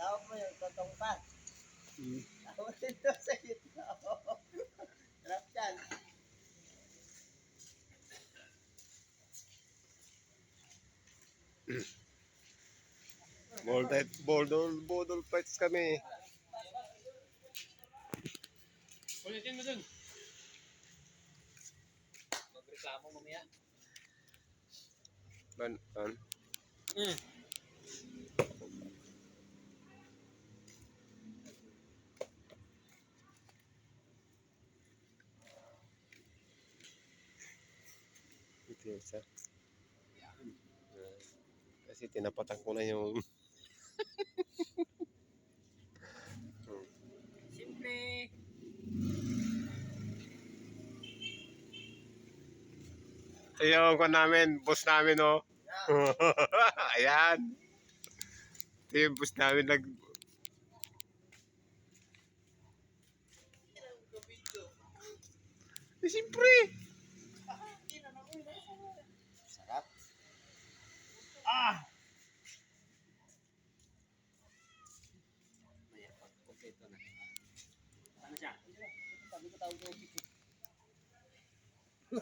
Tawag mo yung totong pat. Tawag dito sa gitna. Sarap yan. Bodol fights kami. Ulitin mo dun. Magreklamo mamaya. Ban. Ito yung isa. Kasi tinapatan ko na yung Simple. ito yung ko namin, boss namin, oh. Ayan. Ito yung boss namin siyempre. Sarap. Kompleto na. Ano siya? Sabi ko tawag ko.